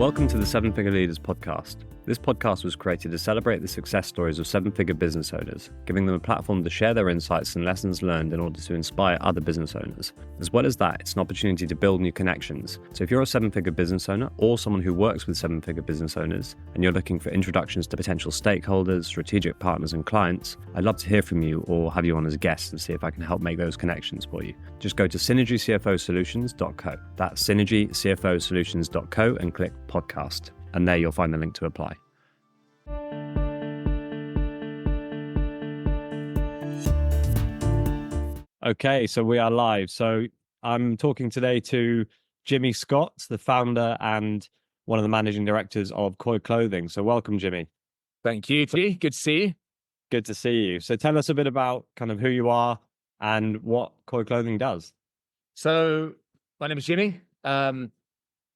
Welcome to the Seven Figure Leaders podcast. This podcast was created to celebrate the success stories of seven-figure business owners, giving them a platform to share their insights and lessons learned in order to inspire other business owners. As well as that, it's an opportunity to build new connections. So if you're a seven-figure business owner or someone who works with seven-figure business owners and you're looking for introductions to potential stakeholders, strategic partners and clients, I'd love to hear from you or have you on as a guest and see if I can help make those connections for you. Just go to synergycfosolutions.co. That's synergycfosolutions.co and click podcast. And there you'll find the link to apply. Okay, so we are live. So I'm talking today to Jimmy Scott, the founder and one of the managing directors of Koy Clothing. So welcome, Jimmy. Thank you. Good to see you. Good to see you. So tell us a bit about kind of who you are and what Koy Clothing does. So my name is Jimmy.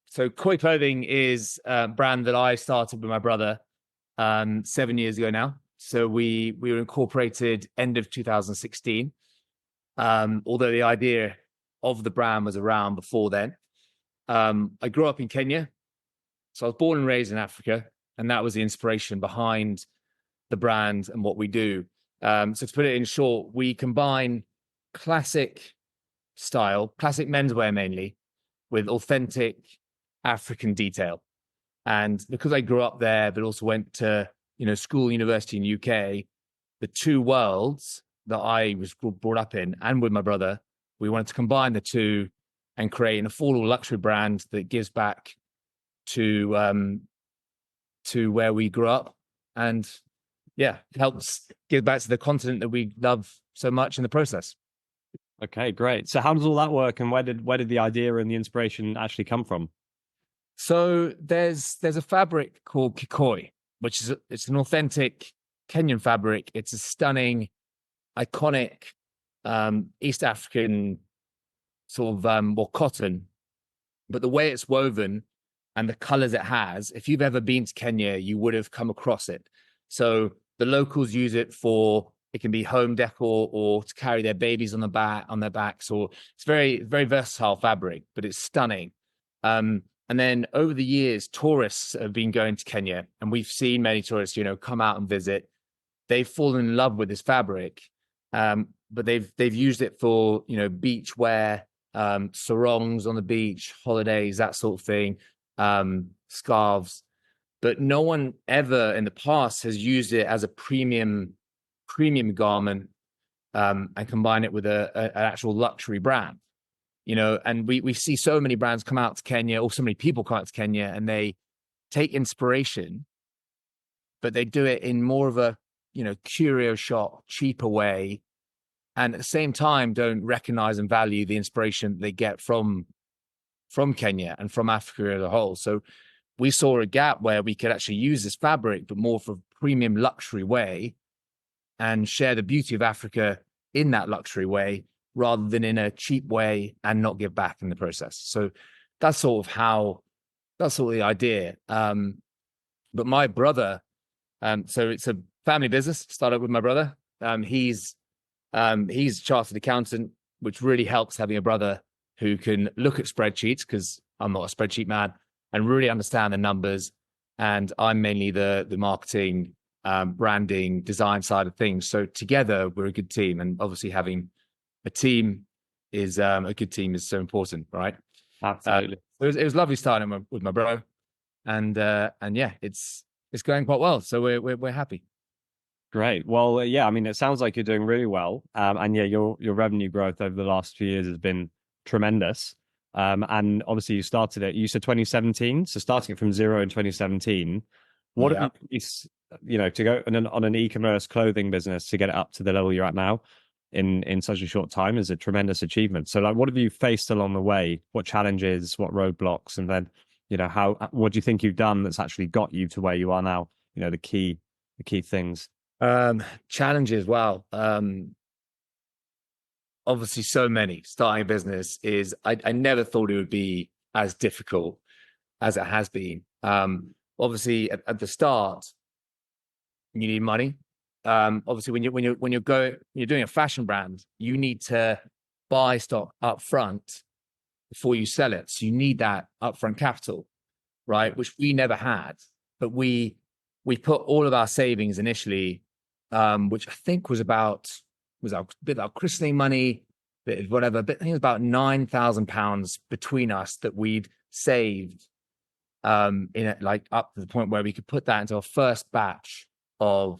So Koy Clothing is a brand that I started with my brother 7 years ago now. So we were incorporated end of 2016. Although the idea of the brand was around before then. I grew up in Kenya. So I was born and raised in Africa, and that was the inspiration behind the brand and what we do. So to put it in short, we combine classic style, classic menswear mainly, with authentic African detail. And because I grew up there, but also went to school, university in the UK, the two worlds that I was brought up in and with my brother, we wanted to combine the two and create an affordable luxury brand that gives back to where we grew up and helps give back to the continent that we love so much in the process. Okay, great. So how does all that work, and where did the idea and the inspiration actually come from? So there's a fabric called kikoy, which is it's an authentic Kenyan fabric. It's a stunning, iconic East African sort of cotton, but the way it's woven and the colors it has, if you've ever been to Kenya, you would have come across it. So the locals use it for, it can be home decor or to carry their babies on their backs, or it's very, very versatile fabric, but it's stunning. And then over the years, tourists have been going to Kenya, and we've seen many tourists, come out and visit. They've fallen in love with this fabric. But they've used it for beach wear, sarongs on the beach, holidays, that sort of thing, scarves. But no one ever in the past has used it as a premium garment and combine it with an actual luxury brand. And we see so many brands come out to Kenya, or so many people come out to Kenya, and they take inspiration, but they do it in more of a curio shop, cheaper way, and at the same time don't recognize and value the inspiration that they get from Kenya and from Africa as a whole. So we saw a gap where we could actually use this fabric, but more for a premium luxury way, and share the beauty of Africa in that luxury way, rather than in a cheap way and not give back in the process. So that's sort of the idea. But my brother, so it's a family business, started with my brother. He's a chartered accountant, which really helps having a brother who can look at spreadsheets, because I'm not a spreadsheet man, and really understand the numbers. And I'm mainly the marketing, branding, design side of things. So together we're a good team, and obviously having a team is a good team is so important, right? Absolutely. It was lovely starting with my bro, and yeah, it's going quite well. So we're happy. Great. Well, I mean, it sounds like you're doing really well. And your revenue growth over the last few years has been tremendous. And obviously you started it, you said 2017. So starting it from zero in 2017, what have you, to go on an e-commerce clothing business to get it up to the level you're at now in such a short time is a tremendous achievement. So like, what have you faced along the way? What challenges, what roadblocks? And then, what do you think you've done that's actually got you to where you are now? The key things. Challenges. Wow. Obviously so many. Starting a business is, I never thought it would be as difficult as it has been. Obviously at the start, you need money. Obviously when you're doing a fashion brand, you need to buy stock up front before you sell it. So you need that upfront capital. right? Which we never had, but we put all of our savings initially, which I think was our bit our christening money, bit of whatever, but I think it was about £9,000 between us that we'd saved, in it, like up to the point where we could put that into our first batch of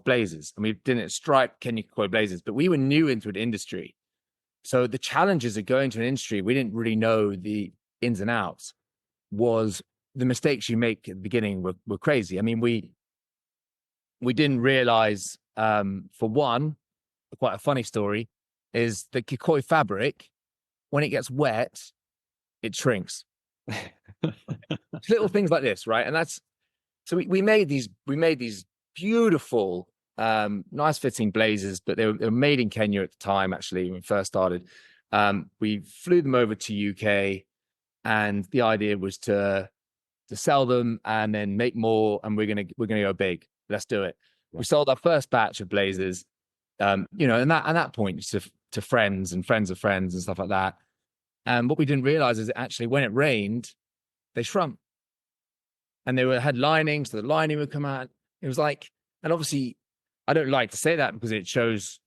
blazers. And we didn't stripe Kenyan kikoy blazers, but we were new into an industry. So the challenges of going to an industry we didn't really know the ins and outs was the mistakes you make at the beginning were crazy. I mean, we didn't realize, for one, quite a funny story, is the kikoy fabric, when it gets wet, it shrinks. Little things like this, right? And that's, so we made these beautiful, nice fitting blazers, but they were made in Kenya at the time, actually, when we first started. We flew them over to UK, and the idea was to sell them and then make more, and we're gonna go big. Let's do it. Yeah. We sold our first batch of blazers, and that point to friends and friends of friends and stuff like that. And what we didn't realize is that actually when it rained, they shrunk, and had lining, so the lining would come out. It was like, and obviously, I don't like to say that because it shows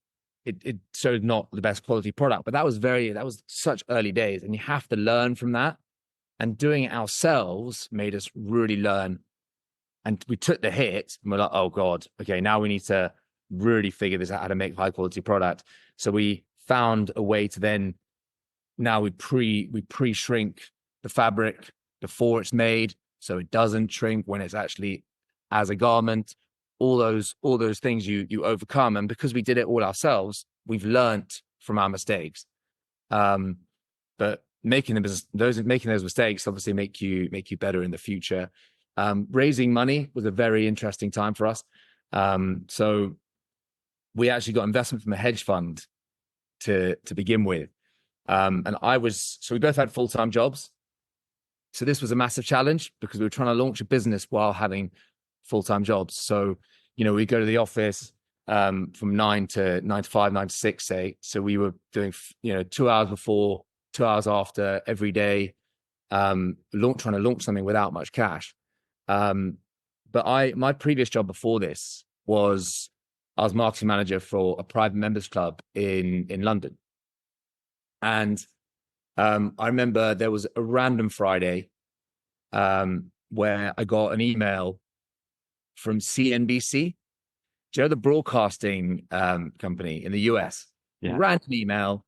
not the best quality product, but that was such early days, and you have to learn from that. And doing it ourselves made us really learn. And we took the hit, and we're like, oh God, okay, now we need to really figure this out, how to make high quality product. So we found a way to then, now we pre-shrink the fabric before it's made, so it doesn't shrink when it's actually as a garment. All those things you overcome. And because we did it all ourselves, we've learnt from our mistakes. But making those mistakes obviously make you better in the future. Raising money was a very interesting time for us. So we actually got investment from a hedge fund to begin with. And so we both had full-time jobs. So this was a massive challenge because we were trying to launch a business while having full-time jobs. So, we go to the office from 9 to 5, 9 to 6, say. So we were doing, 2 hours before, 2 hours after every day, trying to launch something without much cash. But my previous job before this was, I was marketing manager for a private members club in London. And I remember there was a random Friday where I got an email from CNBC. Do you know the broadcasting company in the US? Yeah. Random email.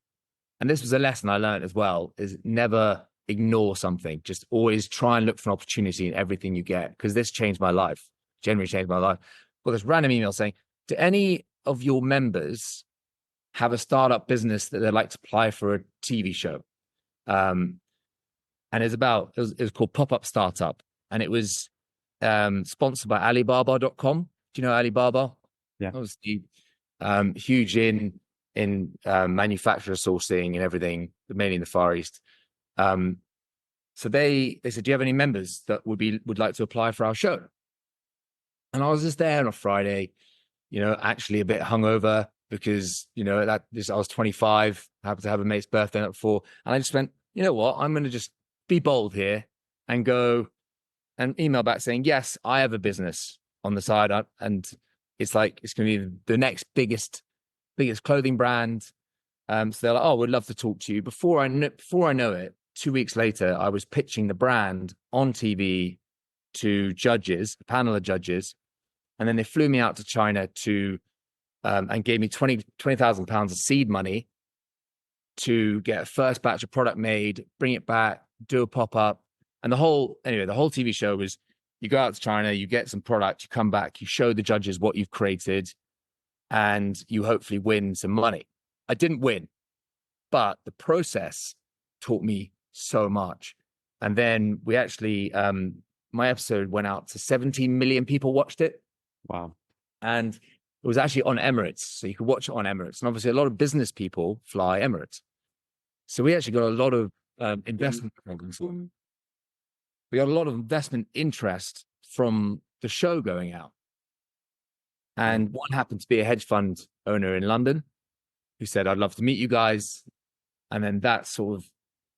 And this was a lesson I learned as well, is never ignore something. Just always try and look for an opportunity in everything you get, because this changed my life, genuinely changed my life. Well, this random email saying, do any of your members have a startup business that they'd like to apply for a TV show? And it was called Pop-Up Startup. And it was sponsored by Alibaba.com. Do you know Alibaba? Yeah. Obviously, huge in manufacturer sourcing and everything, mainly in the Far East. So they said, do you have any members that would like to apply for our show? And I was just there on a Friday, actually a bit hungover because, I was 25, happened to have a mate's birthday night before. And I just went, you know what, I'm going to just be bold here and go and email back saying, yes, I have a business on the side. And it's going to be the next biggest clothing brand. So they're like, oh, we'd love to talk to you. Before I know it, 2 weeks later, I was pitching the brand on TV to judges, a panel of judges. And then they flew me out to China and gave me £20,000 of seed money to get a first batch of product made, bring it back, do a pop-up. And the whole TV show was, you go out to China, you get some product, you come back, you show the judges what you've created, and you hopefully win some money. I didn't win, but the process taught me so much. And then we actually, my episode went out to 17 million people watched it. Wow. And it was actually on Emirates. So you could watch it on Emirates. And obviously a lot of business people fly Emirates. So we actually got a lot of investment. We got a lot of investment interest from the show going out. And one happened to be a hedge fund owner in London who said, I'd love to meet you guys. And then that's sort of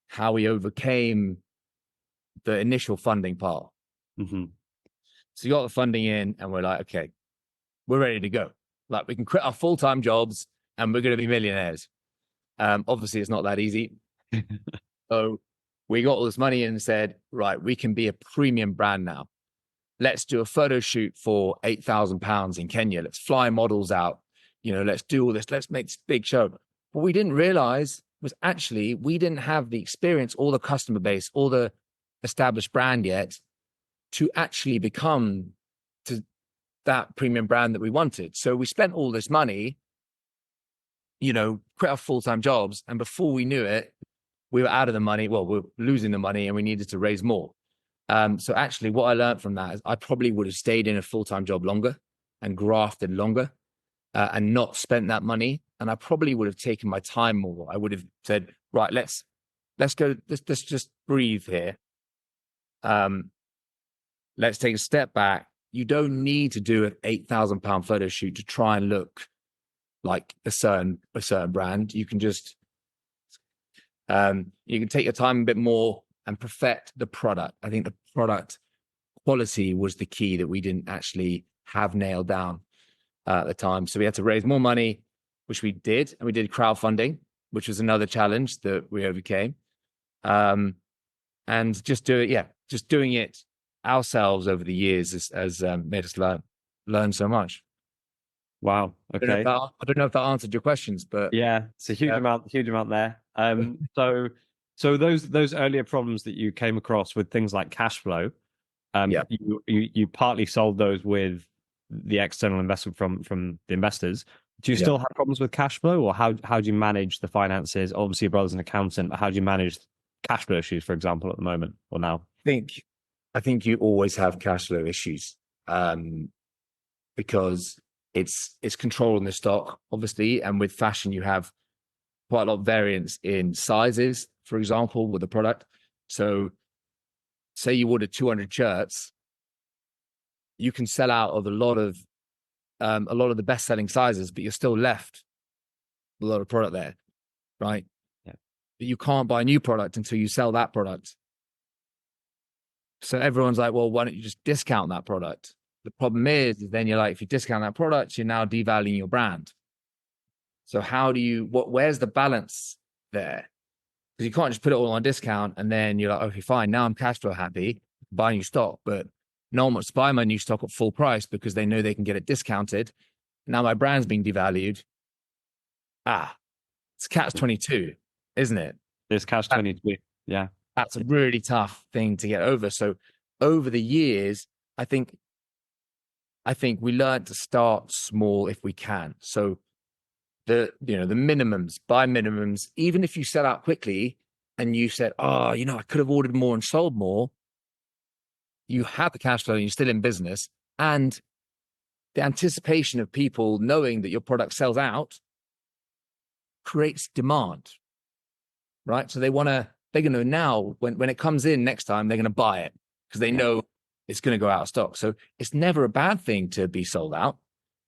how we overcame the initial funding part. Mm-hmm. So you got the funding in, and we're like, okay, we're ready to go. Like, we can quit our full-time jobs and we're going to be millionaires. Obviously, it's not that easy. So we got all this money and said, right, we can be a premium brand now. Let's do a photo shoot for £8,000 in Kenya. Let's fly models out. Let's do all this. Let's make this big show. What we didn't realize was actually we didn't have the experience, or the customer base, or the established brand yet to actually become to that premium brand that we wanted. So we spent all this money, quit our full-time jobs. And before we knew it, we were out of the money. Well, we were losing the money and we needed to raise more. So actually what I learned from that is I probably would have stayed in a full-time job longer and grafted longer and not spent that money. And I probably would have taken my time more. I would have said, right, let's go, let's just breathe here. Let's take a step back. You don't need to do an £8,000 photo shoot to try and look like a certain brand. You can just, you can take your time a bit more and perfect the product. I think the product quality was the key that we didn't actually have nailed down at the time. So we had to raise more money, which we did. And we did crowdfunding, which was another challenge that we overcame. And just doing it ourselves over the years has made us learn so much. Wow. Okay. I don't know if that answered your questions, but yeah, it's a huge amount there. So those earlier problems that you came across with things like cash flow, you partly solved those with the external investment from the investors. Do you still have problems with cash flow, or how do you manage the finances? Obviously, your brother's an accountant, but how do you manage cash flow issues, for example, at the moment or now? I think you always have cash flow issues because it's controlling the stock, obviously, and with fashion you have quite a lot of variance in sizes, for example, with the product. So say you order 200 shirts, you can sell out of a lot of the best selling sizes, but you're still left with a lot of product there, right? Yeah. But you can't buy new product until you sell that product. So everyone's like, well, why don't you just discount that product? The problem is then you're like, if you discount that product, you're now devaluing your brand. So where's the balance there? Because you can't just put it all on discount and then you're like, okay, fine, now I'm cash flow happy, buy new stock, but no one wants to buy my new stock at full price because they know they can get it discounted. Now my brand's being devalued. It's catch-22, isn't it? It's catch-22. Yeah. That's a really tough thing to get over. So over the years, I think we learned to start small if we can. So the minimums, buy minimums, even if you sell out quickly and you said, I could have ordered more and sold more, you have the cash flow and you're still in business. And the anticipation of people knowing that your product sells out creates demand, right? So they're going to now, when it comes in next time, they're going to buy it because they know it's going to go out of stock. So it's never a bad thing to be sold out.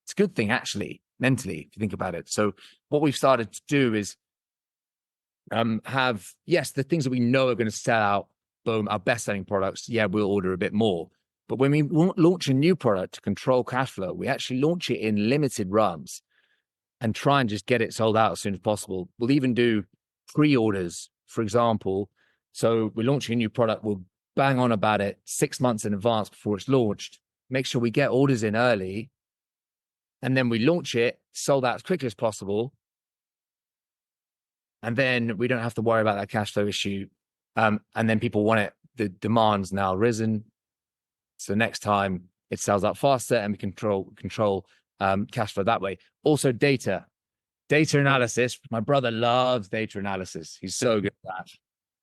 It's a good thing, actually, mentally, if you think about it. So what we've started to do is have the things that we know are going to sell out, boom, our best-selling products, we'll order a bit more. But when we launch a new product to control cash flow, we actually launch it in limited runs and try and just get it sold out as soon as possible. We'll even do pre-orders, for example. So we're launching a new product, we'll bang on about it 6 months in advance before it's launched, make sure we get orders in early, and then we launch it, sold out as quickly as possible. And then we don't have to worry about that cash flow issue. And then people want it, the demand's now risen. So next time it sells out faster and we control cash flow that way. Also data analysis. My brother loves data analysis. He's so good at that.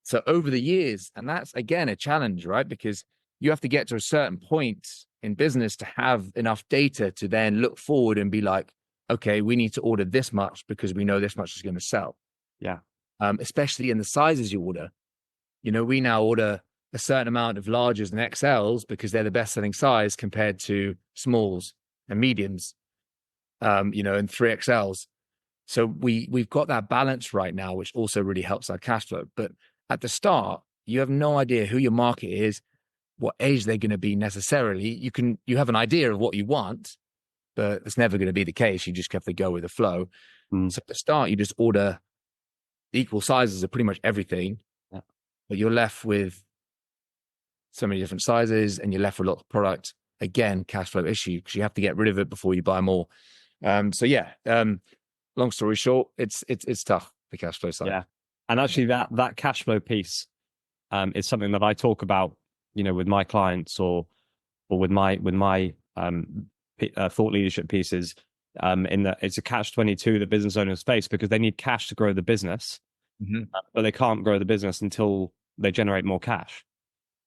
So over the years, and that's again a challenge, right? Because you have to get to a certain point in business to have enough data to then look forward and be like, okay, we need to order this much because we know this much is going to sell. Yeah. Especially in the sizes you order. We now order a certain amount of larges and XLs because they're the best selling size compared to smalls and mediums, and 3XLs. So we've got that balance right now, which also really helps our cash flow. But at the start, You have no idea who your market is, what age they're going to be necessarily. You have an idea of what you want, but it's never going to be the case. You just have to go with the flow. Mm. So at the start, you just order equal sizes of pretty much everything, Yeah. but you're left with so many different sizes and you're left with a lot of product. Again, cash flow issue because you have to get rid of it before you buy more. Long story short, it's tough, the cash flow side. Yeah. And actually that cash flow piece is something that I talk about, with my clients or with my thought leadership pieces. It's a catch-22 that business owners face because they need cash to grow the business, but they can't grow the business until they generate more cash.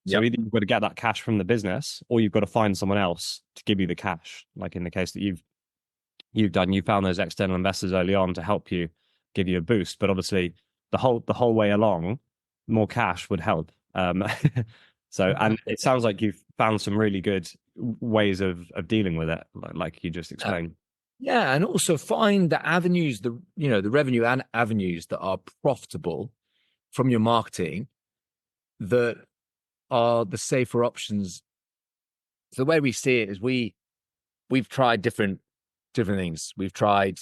So either you've got to get that cash from the business, or you've got to find someone else to give you the cash. Like in the case that you've done, you found those external investors early on to help you, give you a boost. But obviously, the whole way along, more cash would help. And it sounds like you've found some really good ways of dealing with it, like you just explained. Yeah, and also find the avenues, the revenue and avenues that are profitable from your marketing that are the safer options. So the way we see it is we've tried different things. We've tried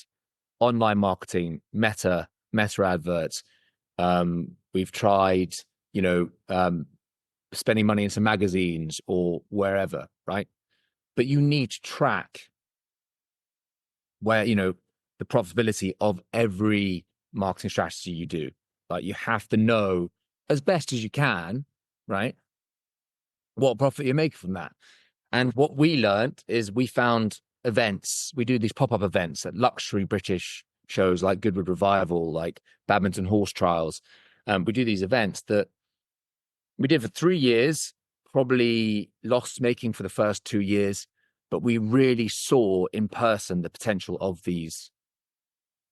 online marketing, meta adverts. We've tried, spending money in some magazines or wherever, right? But you need to track where, the profitability of every marketing strategy you do. Like you have to know as best as you can, right, what profit you're making from that. And what we learned is we found events. We do these pop-up events at luxury British shows like Goodwood Revival, like Badminton Horse Trials. We do these events that we did for 3 years, probably loss making for the first 2 years, but we really saw in person the potential of these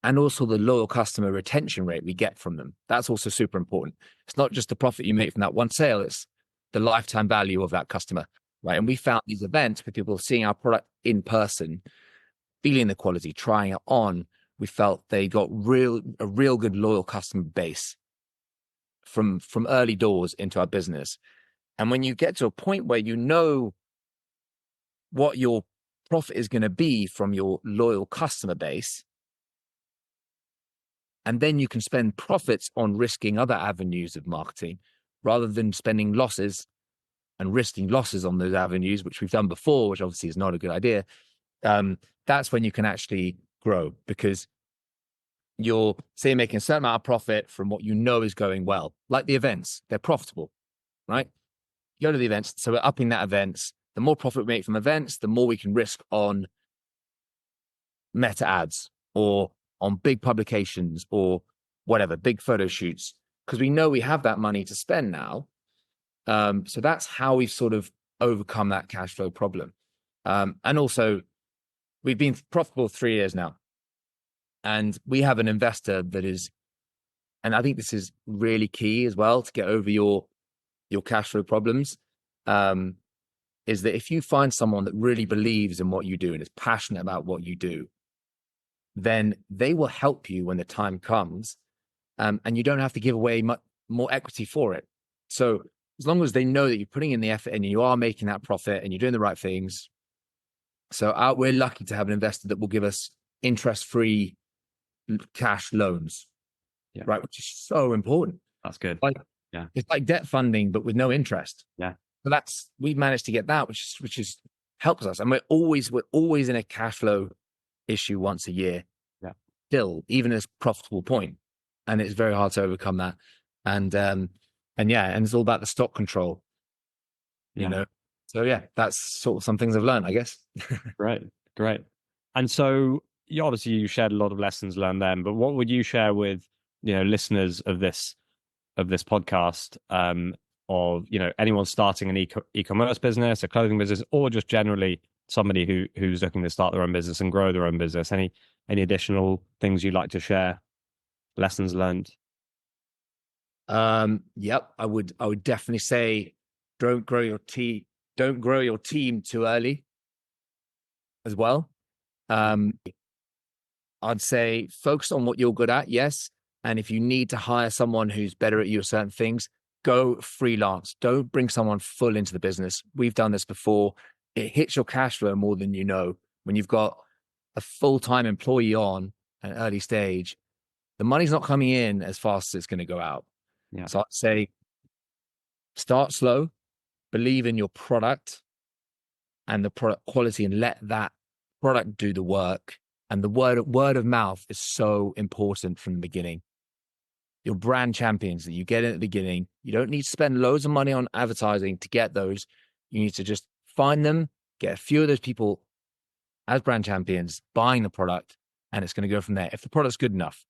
and also the loyal customer retention rate we get from them. That's also super important. It's not just the profit you make from that one sale, it's the lifetime value of that customer, right? And we found these events with people seeing our product in person, feeling the quality, trying it on. We felt they got a real good loyal customer base from early doors into our business. And when you get to a point where you know what your profit is going to be from your loyal customer base, and then you can spend profits on risking other avenues of marketing rather than spending losses and risking losses on those avenues, which we've done before, which obviously is not a good idea. That's when you can actually grow because you're, say, making a certain amount of profit from what you know is going well, like the events. They're profitable, right? You go to the events, so we're upping that events. The more profit we make from events, the more we can risk on meta ads or on big publications or whatever, big photo shoots, because we know we have that money to spend now. So that's how we've sort of overcome that cash flow problem. And also, we've been profitable 3 years now. And we have an investor that is, and I think this is really key as well to get over your cash flow problems, is that if you find someone that really believes in what you do and is passionate about what you do, then they will help you when the time comes, and you don't have to give away much more equity for it. So as long as they know that you're putting in the effort and you are making that profit and you're doing the right things. So we're lucky to have an investor that will give us interest-free cash loans, right? Which is so important. That's good. It's like debt funding, but with no interest. Yeah. So we've managed to get that, which is helps us. And we're always in a cash flow issue once a year. Yeah. Still, even at a profitable point. And it's very hard to overcome that. And it's all about the stock control. You know. So that's sort of some things I've learned, I guess. Great. And so you shared a lot of lessons learned then, but what would you share with listeners of this podcast, of anyone starting an e-commerce business, a clothing business, or just generally somebody who's looking to start their own business and grow their own business? Any additional things you'd like to share? Lessons learned? Yep, I would definitely say don't grow your team too early as well. I'd say focus on what you're good at, yes. And if you need to hire someone who's better at you at certain things, go freelance. Don't bring someone full into the business. We've done this before. It hits your cash flow more than you know. When you've got a full-time employee on an early stage, the money's not coming in as fast as it's going to go out. Yeah. So I'd say start slow, believe in your product and the product quality, and let that product do the work. And the word of mouth is so important from the beginning. Your brand champions that you get in at the beginning, you don't need to spend loads of money on advertising to get those. You need to just find them, get a few of those people as brand champions buying the product, and it's going to go from there if the product's good enough.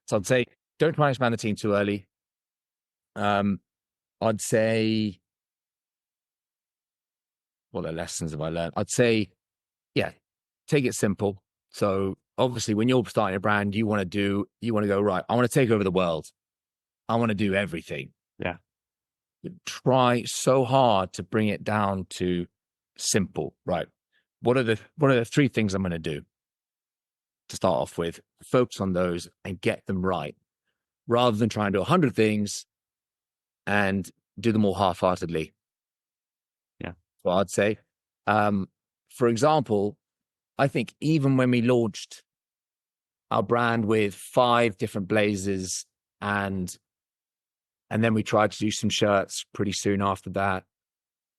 So I'd say don't try and expand the team too early. I'd say, what are lessons have I learned? I'd say, yeah, take it simple. So obviously when you're starting a brand, you want to go, right, I want to take over the world. I want to do everything. Yeah. Try so hard to bring it down to simple, right? What are the three things I'm going to do to start off with? Focus on those and get them right, rather than trying to do 100 things and do them all half-heartedly. Yeah. So I'd say, for example, I think even when we launched our brand with 5 different blazers and then we tried to do some shirts pretty soon after that,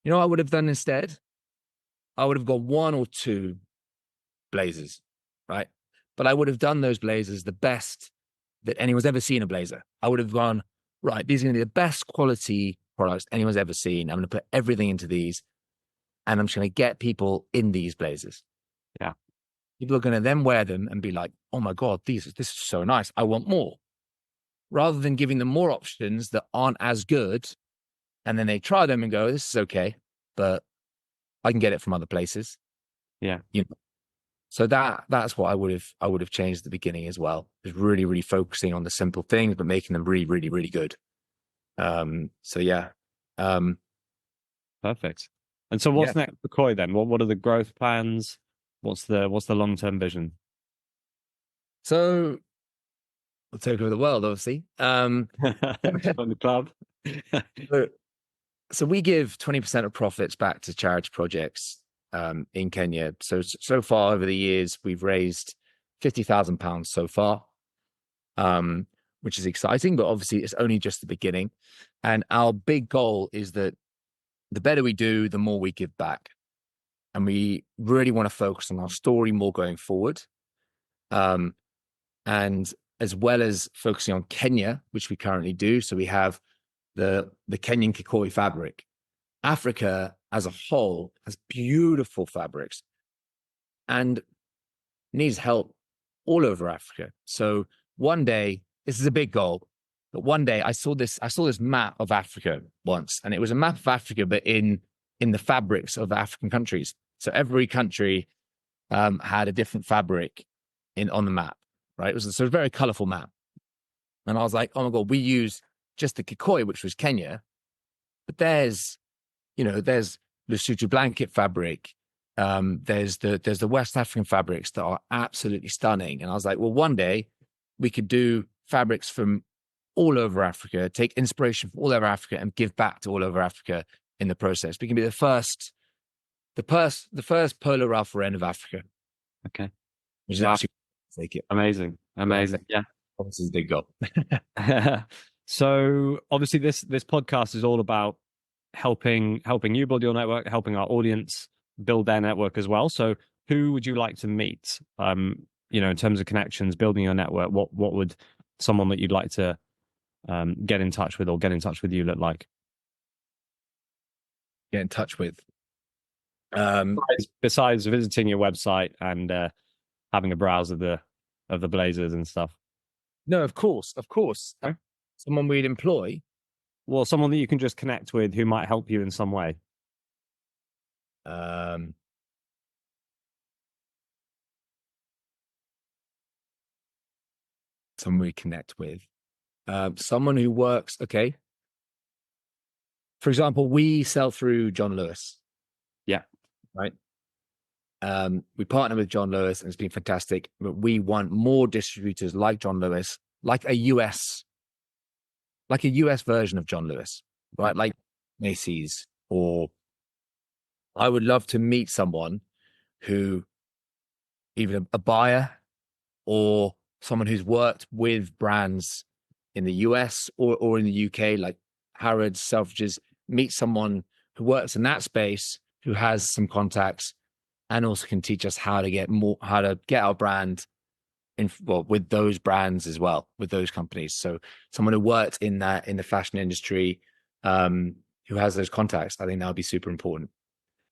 you know what I would have done instead? I would have got 1 or 2 blazers, right? But I would have done those blazers the best that anyone's ever seen a blazer. I would have gone, right, these are going to be the best quality products anyone's ever seen. I'm going to put everything into these, and I'm just going to get people in these blazers. Yeah. People are going to then wear them and be like, oh my God, this is so nice. I want more. Rather than giving them more options that aren't as good. And then they try them and go, this is okay, but I can get it from other places. Yeah. You know? So that's what I would have changed at the beginning as well. Is really, really focusing on the simple things, but making them really, really, really good. So yeah. Perfect. And so what's next for Koy then? What are the growth plans? What's the long-term vision? So we'll take over the world, obviously. On the club. So we give 20% of profits back to charity projects in Kenya. So far over the years, we've raised £50,000 so far, which is exciting, but obviously it's only just the beginning. And our big goal is that the better we do, the more we give back. And we really want to focus on our story more going forward. And as well as focusing on Kenya, which we currently do. So we have the Kenyan kikoy fabric. Africa as a whole has beautiful fabrics and needs help all over Africa. So one day, this is a big goal, but one day I saw this map of Africa once, and it was a map of Africa, but in the fabrics of African countries. So every country had a different fabric on the map, right? It was a very colorful map. And I was like, oh my God, we use just the kikoy, which was Kenya, but there's Lesotho blanket fabric. There's the West African fabrics that are absolutely stunning. And I was like, well, one day we could do fabrics from all over Africa, take inspiration from all over Africa and give back to all over Africa in the process. We can be the first Polo Ralph Lauren of Africa. Okay. Which is actually take it. Amazing. Yeah. Obviously, it's a big goal. So obviously this podcast is all about helping you build your network, helping our audience build their network as well. So who would you like to meet? In terms of connections, building your network, what would someone that you'd like to get in touch with or get in touch with you look like? Get in touch with. Besides visiting your website and having a browse of the blazers and stuff. No, of course. Okay. Someone we'd employ. Well, someone that you can just connect with who might help you in some way. Someone we connect with. Someone who works. Okay. For example, we sell through John Lewis. Yeah. Right. We partner with John Lewis and it's been fantastic, but we want more distributors like John Lewis, like a US version of John Lewis. right? Like Macy's, or I would love to meet someone who, even a buyer or someone who's worked with brands in the US or in the UK, like Harrods, Selfridges, meet someone who works in that space, who has some contacts, and also can teach us how to get our brand with those brands as well, with those companies. So someone who worked in the fashion industry, who has those contacts, I think that would be super important.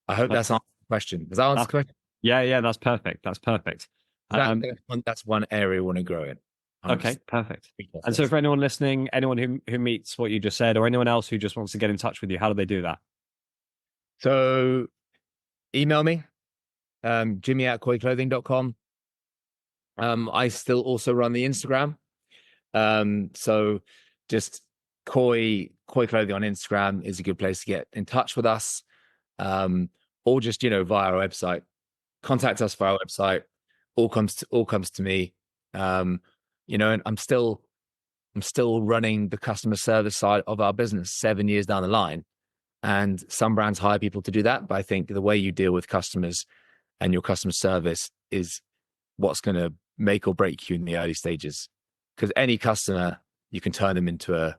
I hope that's answered the question. Does that answer the question? Yeah, that's perfect. That's perfect. That's one area we want to grow in. Okay, perfect. And so for anyone listening, anyone who meets what you just said, or anyone else who just wants to get in touch with you, how do they do that? So email me, jimmy@koyclothing.com. I still also run the Instagram. So just Koy Clothing on Instagram is a good place to get in touch with us. Or just, via our website. Contact us via our website. All comes to me. And I'm still running the customer service side of our business 7 years down the line. And some brands hire people to do that, but I think the way you deal with customers and your customer service is what's going to make or break you in the early stages. Because any customer, you can turn them into a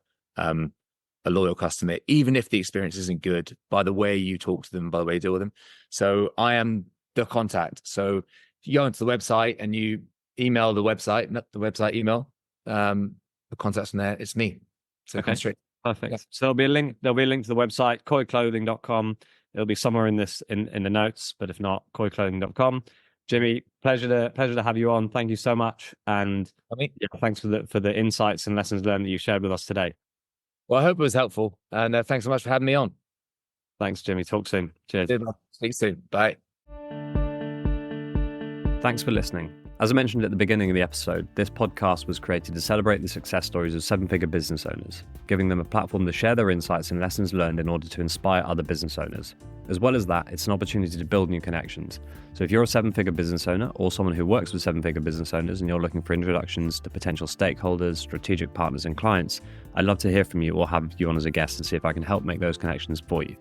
loyal customer, even if the experience isn't good, by the way you talk to them, by the way you deal with them. So I am the contact. So if you go onto the website and you email the website, not the website email, the contact's from there, it's me. So okay, straight. perfect. Yeah. So there'll be a link to the website, koyclothing.com. It'll be somewhere in the notes, but if not, koyclothing.com. Jimmy, pleasure to have you on. Thank you so much. And thanks for the insights and lessons learned that you shared with us today. Well, I hope it was helpful. And thanks so much for having me on. Thanks, Jimmy. Talk soon. Cheers. Speak soon. Bye. Thanks for listening. As I mentioned at the beginning of the episode, this podcast was created to celebrate the success stories of seven-figure business owners, giving them a platform to share their insights and lessons learned in order to inspire other business owners. As well as that, it's an opportunity to build new connections. So if you're a seven-figure business owner or someone who works with seven-figure business owners and you're looking for introductions to potential stakeholders, strategic partners and clients, I'd love to hear from you or have you on as a guest and see if I can help make those connections for you.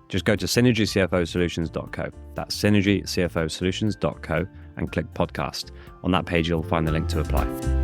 Just go to synergycfosolutions.co. That's synergycfosolutions.co and click podcast. On that page, you'll find the link to apply.